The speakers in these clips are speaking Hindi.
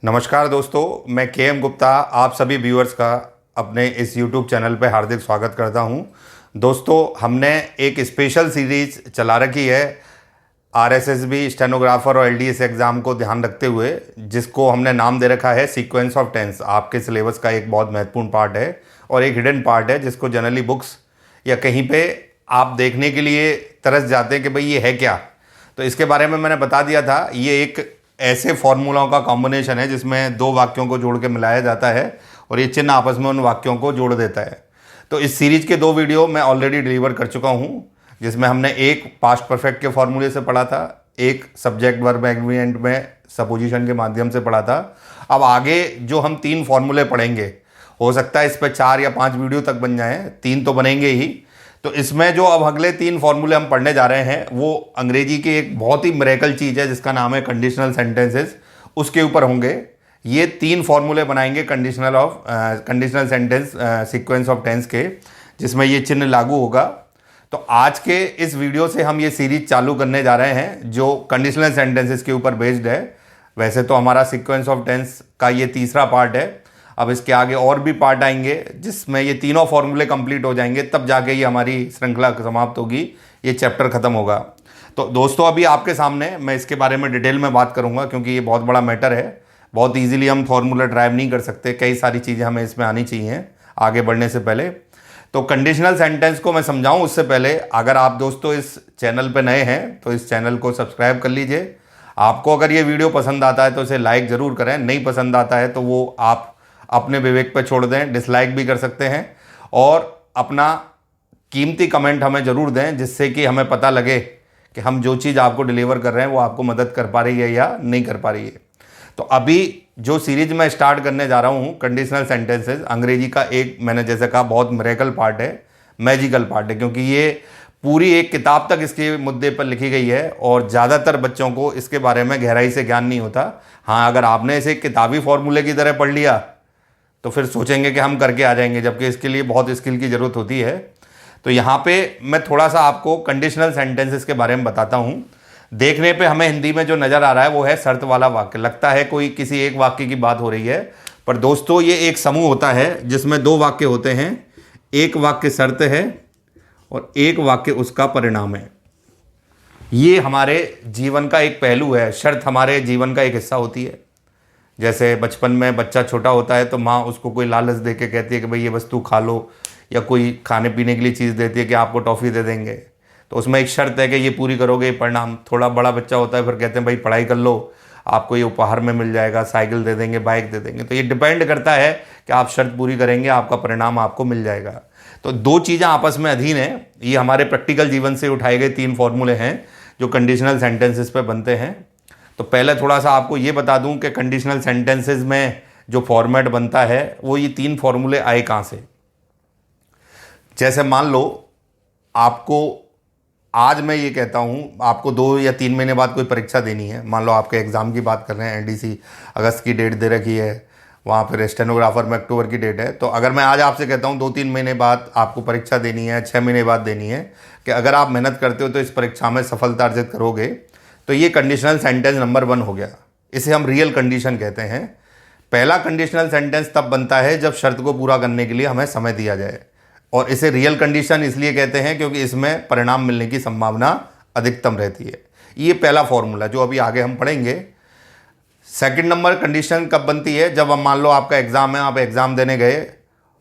नमस्कार दोस्तों, मैं के एम गुप्ता आप सभी व्यूअर्स का अपने इस यूट्यूब चैनल पर हार्दिक स्वागत करता हूं। दोस्तों, हमने एक स्पेशल सीरीज चला रखी है आरएसएसबी स्टेनोग्राफर और एलडीएस एग्ज़ाम को ध्यान रखते हुए, जिसको हमने नाम दे रखा है सीक्वेंस ऑफ टेंस। आपके सिलेबस का एक बहुत महत्वपूर्ण पार्ट है और एक हिडन पार्ट है, जिसको जनरली बुक्स या कहीं पे आप देखने के लिए तरस जाते हैं कि भाई ये है क्या। तो इसके बारे में मैंने बता दिया था। ये एक ऐसे फॉर्मूलाओं का कॉम्बिनेशन है जिसमें दो वाक्यों को जोड़ के मिलाया जाता है और ये चिन्ह आपस में उन वाक्यों को जोड़ देता है। तो इस सीरीज के 2 वीडियो मैं ऑलरेडी डिलीवर कर चुका हूँ, जिसमें हमने एक पास्ट परफेक्ट के फॉर्मूले से पढ़ा था, एक सब्जेक्ट वर्ब एग्रीमेंट में सपोजिशन के माध्यम से पढ़ा था। अब आगे जो हम 3 फॉर्मूले पढ़ेंगे, हो सकता है इस पर 4 या 5 वीडियो तक बन जाएं, 3 तो बनेंगे ही। तो इसमें जो अब अगले 3 फॉर्मूले हम पढ़ने जा रहे हैं वो अंग्रेजी की एक बहुत ही मिरेकल चीज़ है जिसका नाम है कंडीशनल सेंटेंसेस, उसके ऊपर होंगे। ये 3 फॉर्मूले बनाएंगे conditional sentence sequence of tense के, जिसमें ये चिन्ह लागू होगा। तो आज के इस वीडियो से हम ये सीरीज चालू करने जा रहे हैं जो कंडीशनल सेंटेंसेस के ऊपर बेस्ड है। वैसे तो हमारा सीक्वेंस ऑफ टेंस का ये तीसरा पार्ट है। अब इसके आगे और भी पार्ट आएंगे जिसमें ये तीनों फॉर्मूले कंप्लीट हो जाएंगे, तब जाके ये हमारी श्रृंखला समाप्त होगी, ये चैप्टर खत्म होगा। तो दोस्तों, अभी आपके सामने मैं इसके बारे में डिटेल में बात करूंगा क्योंकि ये बहुत बड़ा मैटर है। बहुत ईजिली हम फॉर्मूला ड्राइव नहीं कर सकते, कई सारी चीज़ें हमें इसमें आनी चाहिए आगे बढ़ने से पहले। तो कंडीशनल सेंटेंस को मैं समझाऊं उससे पहले, अगर आप दोस्तों इस चैनल पर नए हैं तो इस चैनल को सब्सक्राइब कर लीजिए। आपको अगर ये वीडियो पसंद आता है तो इसे लाइक ज़रूर करें, नहीं पसंद आता है तो वो आप अपने विवेक पर छोड़ दें, डिसलाइक भी कर सकते हैं। और अपना कीमती कमेंट हमें ज़रूर दें जिससे कि हमें पता लगे कि हम जो चीज़ आपको डिलीवर कर रहे हैं वो आपको मदद कर पा रही है या नहीं कर पा रही है। तो अभी जो सीरीज मैं स्टार्ट करने जा रहा हूँ कंडीशनल सेंटेंसेस, अंग्रेजी का एक, मैंने जैसे कहा, बहुत मिरेकल पार्ट है, मैजिकल पार्ट है, क्योंकि ये पूरी एक किताब तक इसके मुद्दे पर लिखी गई है और ज़्यादातर बच्चों को इसके बारे में गहराई से ज्ञान नहीं होता। हाँ, अगर आपने इसे किताबी फॉर्मूले की तरह पढ़ लिया तो फिर सोचेंगे कि हम करके आ जाएंगे, जबकि इसके लिए बहुत स्किल की ज़रूरत होती है। तो यहाँ पे मैं थोड़ा सा आपको कंडीशनल सेंटेंसेस के बारे में बताता हूँ। देखने पे हमें हिंदी में जो नज़र आ रहा है वो है शर्त वाला वाक्य, लगता है कोई किसी एक वाक्य की बात हो रही है, पर दोस्तों ये एक समूह होता है जिसमें 2 वाक्य होते हैं। एक वाक्य शर्त है और एक वाक्य उसका परिणाम है। ये हमारे जीवन का एक पहलू है। शर्त हमारे जीवन का एक हिस्सा होती है। जैसे बचपन में बच्चा छोटा होता है तो माँ उसको कोई लालच दे के कहती है कि भाई ये वस्तु खा लो, या कोई खाने पीने के लिए चीज़ देती है कि आपको टॉफ़ी दे देंगे, तो उसमें एक शर्त है कि ये पूरी करोगे, ये परिणाम। थोड़ा बड़ा बच्चा होता है फिर कहते हैं भाई पढ़ाई कर लो, आपको ये उपहार में मिल जाएगा, साइकिल दे देंगे, बाइक दे देंगे। तो ये डिपेंड करता है कि आप शर्त पूरी करेंगे, आपका परिणाम आपको मिल जाएगा। तो 2 चीज़ें आपस में अधीन है। ये हमारे प्रैक्टिकल जीवन से उठाए गए 3 फॉर्मूले हैं जो कंडीशनल सेंटेंसेस पे बनते हैं। तो पहले थोड़ा सा आपको ये बता दूं कि कंडीशनल सेंटेंसेस में जो फॉर्मेट बनता है वो ये 3 फॉर्मूले आए कहाँ से। जैसे मान लो आपको, आज मैं ये कहता हूँ, आपको 2 या 3 महीने बाद कोई परीक्षा देनी है। मान लो आपके एग्ज़ाम की बात कर रहे हैं, एनडीसी अगस्त की डेट दे रखी है, वहाँ पर स्टेनोग्राफर में अक्टूबर की डेट है। तो अगर मैं आज आपसे कहता हूँ 2-3 महीने बाद आपको परीक्षा देनी है, 6 महीने बाद देनी है, कि अगर आप मेहनत करते हो तो इस परीक्षा में सफलता अर्जित करोगे, तो ये कंडीशनल सेंटेंस नंबर 1 हो गया। इसे हम रियल कंडीशन कहते हैं। पहला कंडीशनल सेंटेंस तब बनता है जब शर्त को पूरा करने के लिए हमें समय दिया जाए, और इसे रियल कंडीशन इसलिए कहते हैं क्योंकि इसमें परिणाम मिलने की संभावना अधिकतम रहती है। ये पहला फॉर्मूला जो अभी आगे हम पढ़ेंगे। सेकंड नंबर कंडीशन कब बनती है, जब हम, मान लो आपका एग्ज़ाम है, आप एग्ज़ाम देने गए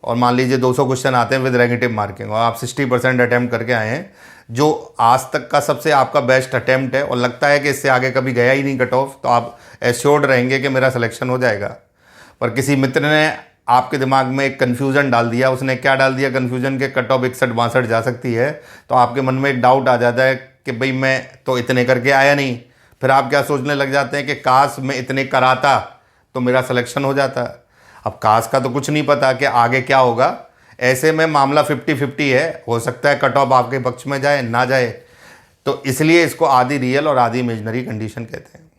और मान लीजिए 200 क्वेश्चन आते हैं विद नेगेटिव मार्किंग, और आप 60% अटैम्प्ट करके आए हैं, जो आज तक का सबसे आपका बेस्ट अटैम्प्ट है, और लगता है कि इससे आगे कभी गया ही नहीं कट ऑफ, तो आप एश्योर्ड रहेंगे कि मेरा सिलेक्शन हो जाएगा। पर किसी मित्र ने आपके दिमाग में एक कन्फ्यूज़न डाल दिया। उसने क्या डाल दिया कन्फ्यूज़न के, कट ऑफ 61-62 जा सकती है। तो आपके मन में एक डाउट आ जाता है कि भाई मैं तो इतने करके आया नहीं। फिर आप क्या सोचने लग जाते हैं कि काश मैं इतने कराता तो मेरा सिलेक्शन हो जाता। अब काश का तो कुछ नहीं पता कि आगे क्या होगा। ऐसे में मामला 50-50 है, हो सकता है कट ऑफ आपके पक्ष में जाए ना जाए। तो इसलिए इसको आधी रियल और आधी इमेजिनरी कंडीशन कहते हैं।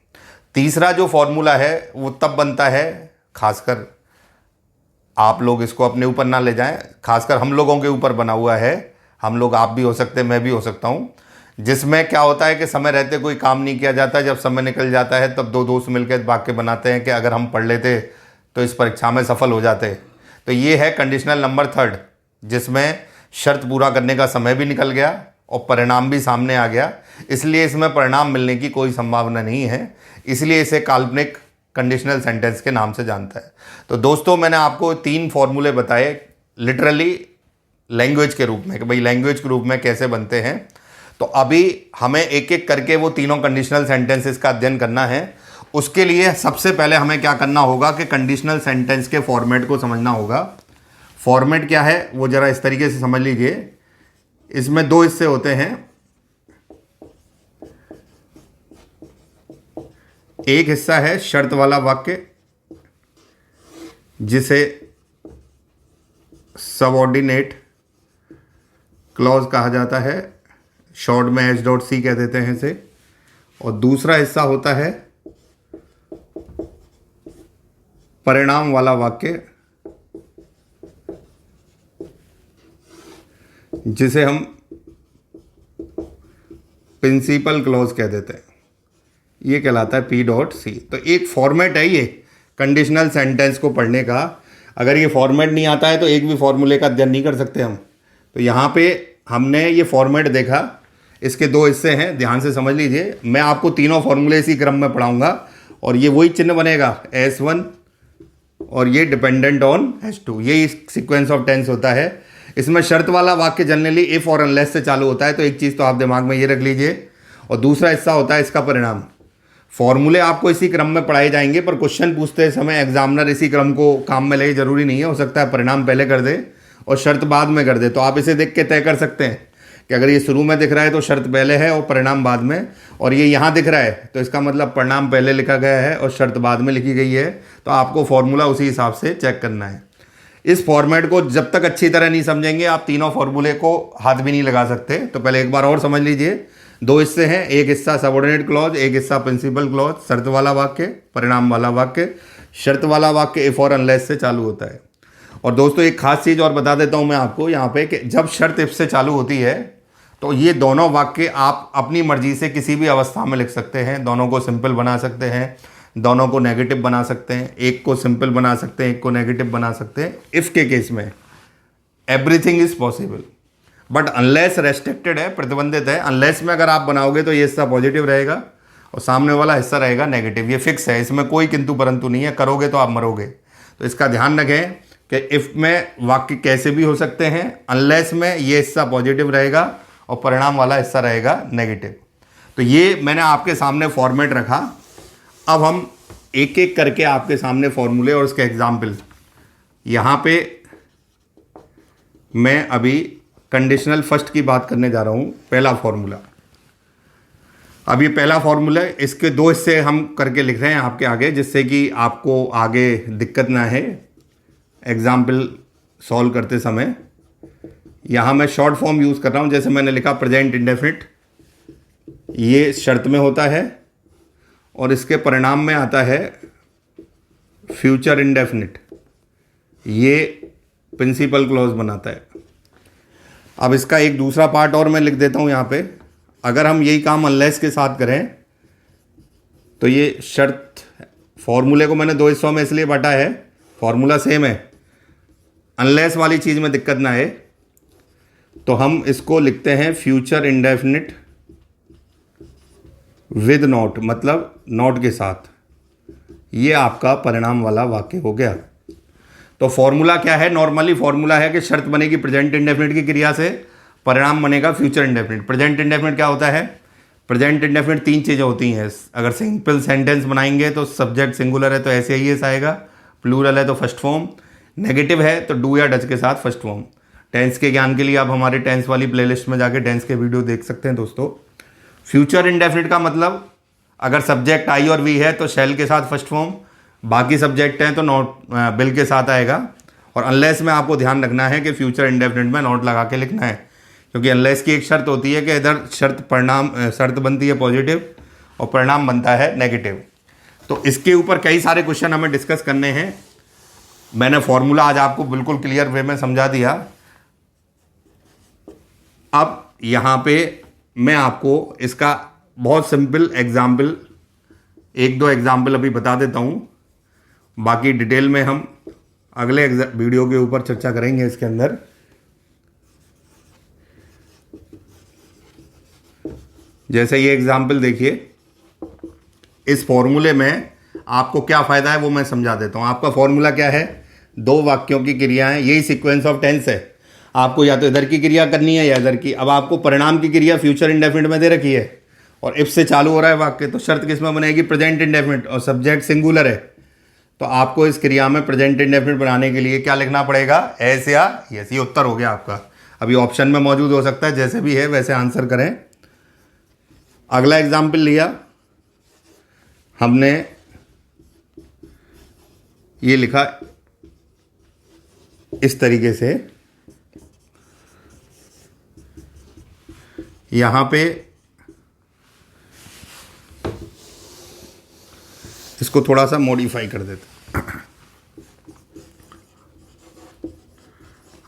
तीसरा जो फॉर्मूला है वो तब बनता है, खासकर आप लोग इसको अपने ऊपर ना ले जाएं, खासकर हम लोगों के ऊपर बना हुआ है। हम लोग, आप भी हो सकते हैं, मैं भी हो सकता हूँ। जिसमें क्या होता है कि समय रहते कोई काम नहीं किया जाता, जब समय निकल जाता है तब दो दोस्त मिलकर वाक्य बनाते हैं कि अगर हम पढ़ लेते तो इस परीक्षा में सफल हो जाते। तो ये है कंडीशनल नंबर 3, जिसमें शर्त पूरा करने का समय भी निकल गया और परिणाम भी सामने आ गया, इसलिए इसमें परिणाम मिलने की कोई संभावना नहीं है, इसलिए इसे काल्पनिक कंडीशनल सेंटेंस के नाम से जानता है। तो दोस्तों मैंने आपको 3 फॉर्मूले बताए लिटरली लैंग्वेज के रूप में कि भाई लैंग्वेज के रूप में कैसे बनते हैं। तो अभी हमें एक एक करके वो तीनों कंडीशनल सेंटेंसेस का अध्ययन करना है। उसके लिए सबसे पहले हमें क्या करना होगा कि कंडीशनल सेंटेंस के फॉर्मेट को समझना होगा। फॉर्मेट क्या है वो ज़रा इस तरीके से समझ लीजिए। इसमें 2 हिस्से होते हैं। एक हिस्सा है शर्त वाला वाक्य, जिसे सबऑर्डिनेट क्लॉज कहा जाता है, शॉर्ट में H.C कह देते हैं इसे। और दूसरा हिस्सा होता है परिणाम वाला वाक्य, जिसे हम प्रिंसिपल क्लॉज कह देते हैं, ये कहलाता है P.C। तो एक फॉर्मेट है ये कंडीशनल सेंटेंस को पढ़ने का। अगर ये फॉर्मेट नहीं आता है तो एक भी फॉर्मूले का अध्ययन नहीं कर सकते हम। तो यहाँ पे हमने ये फॉर्मेट देखा, इसके 2 हिस्से हैं, ध्यान से समझ लीजिए। मैं आपको तीनों फॉर्मूले इसी क्रम में पढ़ाऊंगा और ये वही चिन्ह बनेगा S1 और ये डिपेंडेंट ऑन H2, यही सीक्वेंस ऑफ टेंस होता है। इसमें शर्त वाला वाक्य जनरली इफ और अनलेस से चालू होता है, तो एक चीज़ तो आप दिमाग में ये रख लीजिए। और दूसरा हिस्सा होता है इसका परिणाम। फॉर्मूले आपको इसी क्रम में पढ़ाए जाएंगे, पर क्वेश्चन पूछते समय एग्जामिनर इसी क्रम को काम में ले, जरूरी नहीं है, हो सकता है परिणाम पहले कर दे और शर्त बाद में कर दे। तो आप इसे देख के तय कर सकते हैं कि अगर ये शुरू में दिख रहा है तो शर्त पहले है और परिणाम बाद में, और ये यहाँ दिख रहा है तो इसका मतलब परिणाम पहले लिखा गया है और शर्त बाद में लिखी गई है। तो आपको फॉर्मूला उसी हिसाब से चेक करना है। इस फॉर्मेट को जब तक अच्छी तरह नहीं समझेंगे आप तीनों फॉर्मूले को हाथ भी नहीं लगा सकते। तो पहले एक बार और समझ लीजिए। 2 हिस्से हैं, एक हिस्सा सबऑर्डिनेट क्लॉज, एक हिस्सा प्रिंसिपल क्लॉज, शर्त वाला वाक्य, परिणाम वाला वाक्य। शर्त वाला वाक्य इफ और अनलेस से चालू होता है। और दोस्तों एक खास चीज़ और बता देता हूँ मैं आपको यहाँ पे कि जब शर्त इफ से चालू होती है तो ये दोनों वाक्य आप अपनी मर्जी से किसी भी अवस्था में लिख सकते हैं। दोनों को सिंपल बना सकते हैं, दोनों को नेगेटिव बना सकते हैं, एक को सिंपल बना सकते हैं, एक को नेगेटिव बना सकते हैं। इफ के केस में everything is possible, but unless restricted है, प्रतिबंधित है। अनलेस में अगर आप बनाओगे तो ये हिस्सा पॉजिटिव रहेगा और सामने वाला हिस्सा रहेगा नेगेटिव। ये फिक्स है, इसमें कोई किंतु परंतु नहीं है, करोगे तो आप मरोगे। तो इसका ध्यान रखें कि इफ में वाक्य कैसे भी हो सकते हैं, अनलेस में ये हिस्सा पॉजिटिव रहेगा और परिणाम वाला हिस्सा रहेगा नेगेटिव। तो ये मैंने आपके सामने फॉर्मेट रखा। अब हम एक एक करके आपके सामने फॉर्मूले और उसके एग्जाम्पल, यहाँ पे मैं अभी कंडीशनल फर्स्ट की बात करने जा रहा हूँ। पहला फॉर्मूला, अब ये पहला फॉर्मूला, इसके 2 हिस्से हम करके लिख रहे हैं आपके आगे, जिससे कि आपको आगे दिक्कत ना है एग्जाम्पल सॉल्व करते समय। यहाँ मैं शॉर्ट फॉर्म यूज़ कर रहा हूँ, जैसे मैंने लिखा प्रेजेंट इंडेफिनिट, ये शर्त में होता है और इसके परिणाम में आता है फ्यूचर इंडेफिनिट, ये प्रिंसिपल क्लॉज बनाता है। अब इसका एक दूसरा पार्ट और मैं लिख देता हूँ यहाँ पे। अगर हम यही काम अनलेस के साथ करें तो ये शर्त, फॉर्मूले को मैंने 2 हिस्सों में इसलिए बांटा है, फॉर्मूला सेम है, अनलेस वाली चीज़ में दिक्कत ना है। तो हम इसको लिखते हैं फ्यूचर इंडेफिनिट विद नॉट, मतलब नॉट के साथ। ये आपका परिणाम वाला वाक्य हो गया। तो फॉर्मूला क्या है? नॉर्मली फॉर्मूला है कि शर्त बनेगी प्रेजेंट इंडेफिनिट की क्रिया से, परिणाम बनेगा फ्यूचर इंडेफिनिट। प्रेजेंट इंडेफिनिट क्या होता है? प्रेजेंट इंडेफिनिट 3 चीज़ें होती हैं। अगर सिंपल सेंटेंस बनाएंगे तो सब्जेक्ट सिंगुलर है तो ऐसे ही एस आएगा, प्लूरल है तो फर्स्ट फॉर्म, नेगेटिव है तो डू या डज के साथ फर्स्ट फॉर्म। टेंस के ज्ञान के लिए आप हमारे टेंस वाली प्लेलिस्ट में जाके टेंस के वीडियो देख सकते हैं दोस्तों। फ्यूचर इंडेफिनिट का मतलब अगर सब्जेक्ट आई और वी है तो शैल के साथ फर्स्ट फॉर्म, बाकी सब्जेक्ट हैं तो नॉट बिल के साथ आएगा। और अनलेस में आपको ध्यान रखना है कि फ्यूचर इंडेफिनिट में नॉट लगा के लिखना है, क्योंकि अनलेस की एक शर्त होती है कि इधर शर्त बनती है पॉजिटिव और परिणाम बनता है नेगेटिव। तो इसके ऊपर कई सारे क्वेश्चन हमें डिस्कस करने हैं। मैंने फॉर्मूला आज आपको बिल्कुल क्लियर वे में समझा दिया। अब यहाँ पे मैं आपको इसका बहुत सिंपल एग्जाम्पल, एक दो एग्जाम्पल अभी बता देता हूँ, बाकी डिटेल में हम अगले वीडियो के ऊपर चर्चा करेंगे इसके अंदर। जैसे ये एग्जाम्पल देखिए, इस फॉर्मूले में आपको क्या फ़ायदा है वो मैं समझा देता हूँ। आपका फॉर्मूला क्या है, दो वाक्यों की क्रियाएं, यही सीक्वेंस ऑफ टेंस है। आपको या तो इधर की क्रिया करनी है या इधर की। अब आपको परिणाम की क्रिया फ्यूचर इंडेफिनिट में दे रखी है और इफ से चालू हो रहा है वाक्य, तो शर्त किस में बनेगी, प्रेजेंट इंडेफिनिट, और सब्जेक्ट सिंगुलर है। तो आपको इस क्रिया में प्रेजेंट इंडेफिनिट बनाने के लिए क्या लिखना पड़ेगा, एस या यस। ये उत्तर हो गया आपका। अभी ऑप्शन में मौजूद हो सकता है, जैसे भी है वैसे आंसर करें। अगला एग्जाम्पल लिया हमने, ये लिखा इस तरीके से, यहां पे इसको थोड़ा सा मॉडिफाई कर देते।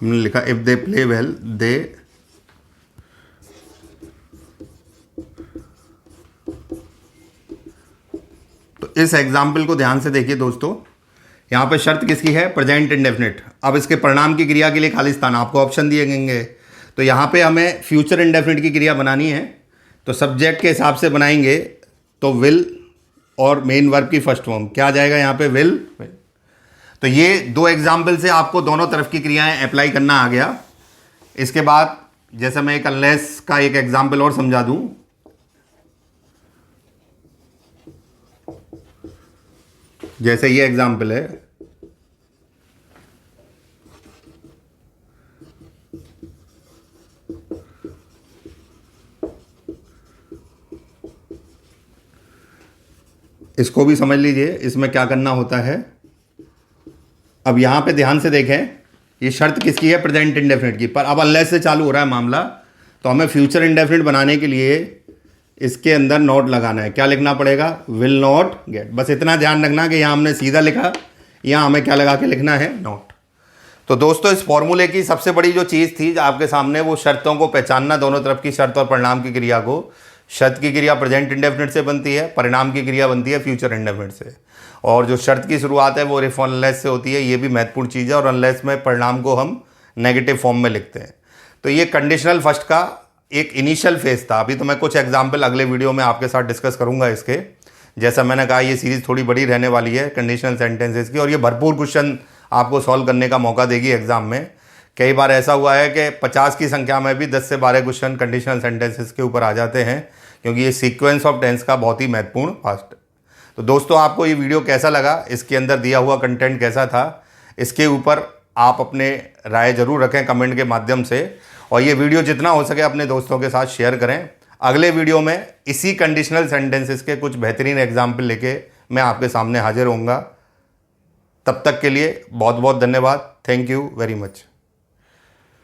हमने लिखा if they play well they तो इस एग्जाम्पल को ध्यान से देखिए दोस्तों, यहां पे शर्त किसकी है, प्रेजेंट इंडेफिनिट। अब इसके परिणाम की क्रिया के लिए खाली स्थान, आपको ऑप्शन दिए गएंगे। तो यहां पे हमें फ्यूचर इंडेफिनिट की क्रिया बनानी है, तो सब्जेक्ट के हिसाब से बनाएंगे तो विल और मेन वर्ब की फर्स्ट फॉर्म क्या आ जाएगा यहाँ पे, विल। तो ये दो एग्जाम्पल से आपको दोनों तरफ की क्रियाएं अप्लाई करना आ गया। इसके बाद जैसे मैं एक अनलेस का एक एग्जाम्पल और समझा दूं, जैसे ये एग्जाम्पल है, इसको भी समझ लीजिए इसमें क्या करना होता है। अब यहां पे ध्यान से देखें, ये शर्त किसकी है, प्रेजेंट इंडेफिनिट की। पर अब अनलेस से चालू हो रहा है मामला, तो हमें फ्यूचर इंडेफिनिट बनाने के लिए इसके अंदर नॉट लगाना है। क्या लिखना पड़ेगा, विल नॉट गेट। बस इतना ध्यान रखना कि यहाँ हमने सीधा लिखा, यहाँ हमें क्या लगा के लिखना है, नॉट। तो दोस्तों इस फॉर्मूले की सबसे बड़ी जो चीज़ थी आपके सामने, वो शर्तों को पहचानना, दोनों तरफ की शर्त और परिणाम की क्रिया को। शर्त की क्रिया प्रेजेंट इंडेफिनिट से बनती है, परिणाम की क्रिया बनती है फ्यूचर इंडेफिनिट से। और जो शर्त की शुरुआत है वो इफ अनलेस से होती है, ये भी महत्वपूर्ण चीज़ है। और अनलेस में परिणाम को हम नेगेटिव फॉर्म में लिखते हैं। तो ये कंडीशनल फर्स्ट का एक इनिशियल फेज था। अभी तो मैं कुछ एग्जाम्पल अगले वीडियो में आपके साथ डिस्कस करूंगा इसके। जैसा मैंने कहा, ये सीरीज़ थोड़ी बड़ी रहने वाली है कंडीशनल सेंटेंसेस की, और ये भरपूर क्वेश्चन आपको सॉल्व करने का मौका देगी एग्जाम में। कई बार ऐसा हुआ है कि 50 की संख्या में भी 10 से 12 क्वेश्चन कंडीशनल सेंटेंसेस के ऊपर आ जाते हैं, क्योंकि ये सीक्वेंस ऑफ टेंस का बहुत ही महत्वपूर्ण पार्ट है। तो दोस्तों आपको ये वीडियो कैसा लगा, इसके अंदर दिया हुआ कंटेंट कैसा था, इसके ऊपर आप अपने राय जरूर रखें कमेंट के माध्यम से। और ये वीडियो जितना हो सके अपने दोस्तों के साथ शेयर करें। अगले वीडियो में इसी कंडीशनल सेंटेंसेस के कुछ बेहतरीन एग्जाम्पल लेके मैं आपके सामने हाजिर होऊंगा। तब तक के लिए बहुत बहुत धन्यवाद। Thank you very much.